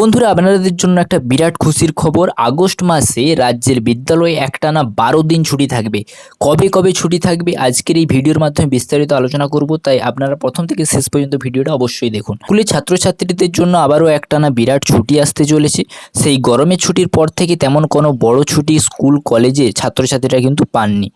বন্ধুরা আপনাদের জন্য একটা বিরাট খুশির খবর। আগস্ট মাসে রাজ্যের বিদ্যালয়ে একটানা 12 দিন ছুটি থাকবে। কবে কবে ছুটি থাকবে আজকের এই ভিডিওর মাধ্যমে বিস্তারিত আলোচনা করব, তাই আপনারা প্রথম থেকে শেষ পর্যন্ত ভিডিওটা অবশ্যই দেখুন। স্কুলের ছাত্রছাত্রীদের জন্য আবারও একটানা বিরাট ছুটি আসতে চলেছে। সেই গরমের ছুটির পর থেকে তেমন কোনো বড় ছুটি স্কুল কলেজে ছাত্রছাত্রীরা কিন্তু পাননি।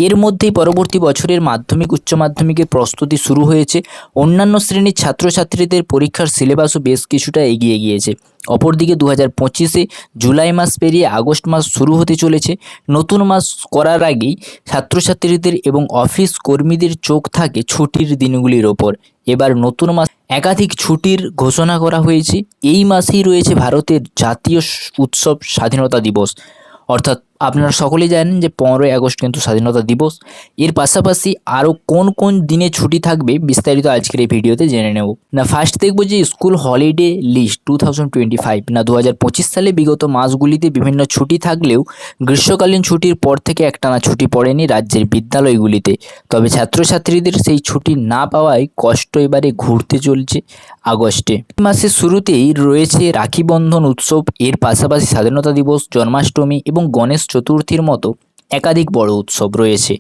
এর মধ্যেই পরবর্তী বছরের মাধ্যমিক উচ্চ মাধ্যমিকের প্রস্তুতি শুরু হয়েছে। অন্যান্য শ্রেণীর ছাত্রছাত্রীদের পরীক্ষার সিলেবাসও বেশ কিছুটা এগিয়ে গিয়েছে। অপরদিকে 2025-এ জুলাই মাস পেরিয়ে আগস্ট মাস শুরু হতে চলেছে। নতুন মাস করার আগেই ছাত্রছাত্রীদের এবং অফিস কর্মীদের চোখ থাকে ছুটির দিনগুলির ওপর। এবার নতুন মাস একাধিক ছুটির ঘোষণা করা হয়েছে। এই মাসেই রয়েছে ভারতের জাতীয় উৎসব স্বাধীনতা দিবস, অর্থাৎ আপনারা সকলেই জানেন যে 15ই আগস্ট কিন্তু স্বাধীনতা দিবস। এর পাশাপাশি আরও কোন কোন দিনে ছুটি থাকবে বিস্তারিত আজকের এই ভিডিওতে জেনে নেব। না ফার্স্ট দেখব যে স্কুল হলিডে লিস্ট 2025। না 2025 সালে বিগত মাসগুলিতে বিভিন্ন ছুটি থাকলেও গ্রীষ্মকালীন ছুটির পর থেকে একটানা ছুটি পড়েনি রাজ্যের বিদ্যালয়গুলিতে। তবে ছাত্রছাত্রীদের সেই ছুটি না পাওয়ায় কষ্ট এবারে ঘুরতে চলছে আগস্টে। মাসের শুরুতেই রয়েছে রাখি বন্ধন উৎসব, এর পাশাপাশি স্বাধীনতা দিবস, জন্মাষ্টমী এবং গণেশ চতুর্থীর মতো একাধিক বড় উৎসব রয়েছে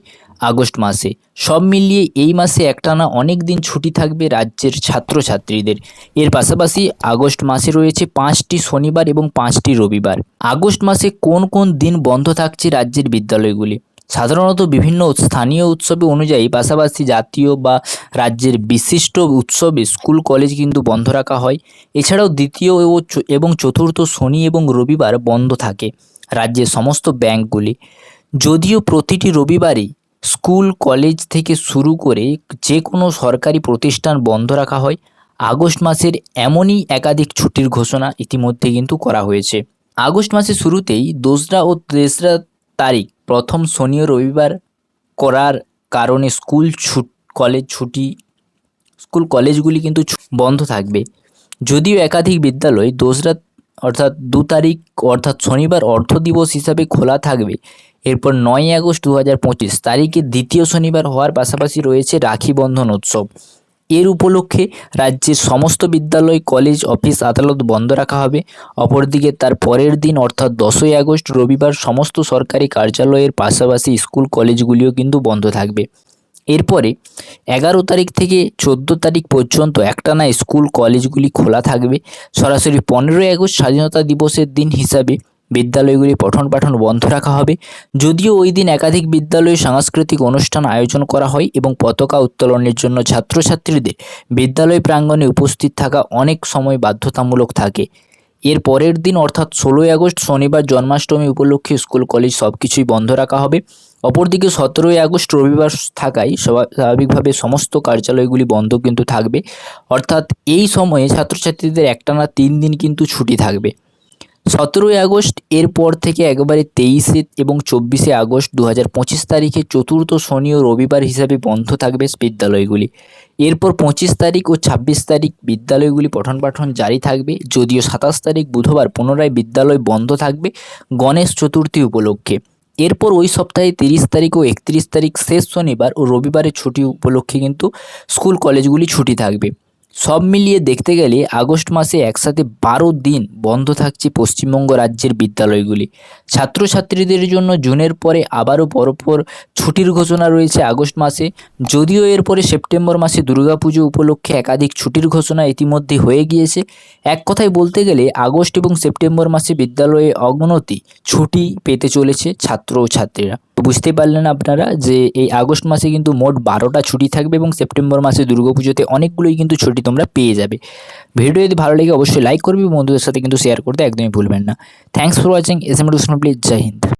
আগস্ট মাসে। সব মিলিয়ে এই মাসে একটানা অনেক দিন ছুটি থাকবে রাজ্যের ছাত্রছাত্রীদের। এর পাশাপাশি আগস্ট মাসে রয়েছে 5টি শনিবার এবং 5টি রবিবার। আগস্ট মাসে কোন কোন দিন বন্ধ থাকছে রাজ্যের বিদ্যালয়গুলি? সাধারণত বিভিন্ন স্থানীয় উৎসবে অনুযায়ী পাশাপাশি জাতীয় বা রাজ্যের বিশিষ্ট উৎসবে স্কুল কলেজ কিন্তু বন্ধ রাখা হয়। এছাড়াও দ্বিতীয় এবং চতুর্থ শনি এবং রবিবার বন্ধ থাকে রাজ্যের সমস্ত ব্যাংকগুলি। যদিও প্রতিটি রবিবারই স্কুল কলেজ থেকে শুরু করে যে কোনো সরকারি প্রতিষ্ঠান বন্ধ রাখা হয়। আগস্ট মাসের এমনই একাধিক ছুটির ঘোষণা ইতিমধ্যে কিন্তু করা হয়েছে। আগস্ট মাসের শুরুতেই 2রা ও 3রা তারিখ প্রথম শনি ও রবিবার করার কারণে স্কুল কলেজগুলি কিন্তু বন্ধ থাকবে। যদিও একাধিক বিদ্যালয় 2রা অর্থাৎ 2 তারিখ অর্থাৎ শনিবার অর্থ দিবস হিসাবে খোলা থাকবে। এরপর 9ই আগস্ট 2025 তারিখে দ্বিতীয় শনিবার হওয়ার পাশাপাশি রয়েছে রাখি বন্ধন উৎসব। এর উপলক্ষে রাজ্যের সমস্ত বিদ্যালয়, কলেজ, অফিস, আদালত বন্ধ রাখা হবে। অপরদিকে তার পরের দিন অর্থাৎ 10ই আগস্ট রবিবার সমস্ত সরকারি কার্যালয়ের পাশাপাশি স্কুল কলেজগুলিও কিন্তু বন্ধ থাকবে। এরপরে 11 তারিখ থেকে 14 তারিখ পর্যন্ত একটানা স্কুল কলেজগুলি খোলা থাকবে। সরাসরি 15ই আগস্ট স্বাধীনতা দিবসের দিন হিসাবে বিদ্যালয়গুলি পঠন পাঠন বন্ধ রাখা হবে। যদিও ওই দিন একাধিক বিদ্যালয়ে সাংস্কৃতিক অনুষ্ঠান আয়োজন করা হয় এবং পতাকা উত্তোলনের জন্য ছাত্রছাত্রীদের বিদ্যালয় প্রাঙ্গণে উপস্থিত থাকা অনেক সময় বাধ্যতামূলক থাকে। এর পরের দিন অর্থাৎ 16ই আগস্ট শনিবার জন্মাষ্টমী উপলক্ষে স্কুল কলেজ সব কিছুই বন্ধ রাখা হবে। অপরদিকে 17ই আগস্ট রবিবার থাকায় স্বাভাবিকভাবে সমস্ত কার্যালয়গুলি বন্ধ কিন্তু থাকবে। অর্থাৎ এই সময়ে ছাত্রছাত্রীদের একটানা 3 দিন কিন্তু ছুটি থাকবে। 17ই আগস্ট এর পর থেকে একেবারে 23 এবং 24শে আগস্ট 2025 তারিখে চতুর্থ শনি ও রবিবার হিসাবে বন্ধ থাকবে বিদ্যালয়গুলি। এরপর 25 তারিখ ও 26 তারিখ বিদ্যালয়গুলি পঠন পাঠন জারি থাকবে। যদিও 27 তারিখ বুধবার পুনরায় বিদ্যালয় বন্ধ থাকবে গণেশ চতুর্থী উপলক্ষে। এরপর ওই সপ্তাহে 30 তারিখ ও 31 তারিখ শেষ শনিবার ও রবিবারের ছুটি উপলক্ষে কিন্তু স্কুল কলেজগুলি ছুটি থাকবে। সব মিলিয়ে দেখতে গেলে আগস্ট মাসে একসাথে 12 দিন বন্ধ থাকছে পশ্চিমবঙ্গ রাজ্যের বিদ্যালয়গুলি। ছাত্রছাত্রীদের জন্য জুনের পরে আবারও পরপর ছুটির ঘোষণা রয়েছে আগস্ট মাসে। যদিও এরপরে সেপ্টেম্বর মাসে দুর্গাপুজো উপলক্ষে একাধিক ছুটির ঘোষণা ইতিমধ্যে হয়ে গিয়েছে। এক কথায় বলতে গেলে আগস্ট এবং সেপ্টেম্বর মাসে বিদ্যালয়ে অগণতি ছুটি পেতে চলেছে ছাত্র ও ছাত্রীরা। বুঝতে পারলেন আপনারা যে এই আগস্ট মাসে কিন্তু মোট 12টা ছুটি থাকবে এবং সেপ্টেম্বর মাসে দুর্গাপুজোতে অনেকগুলোই কিন্তু ছুটি তোমরা পেয়ে যাবে। ভিডিও যদি ভালো লাগে অবশ্যই লাইক করবে, বন্ধুদের সাথে কিন্তু শেয়ার করতে একদমই ভুলবেন না। Thanks for watching. S M please. জয় হিন্দ।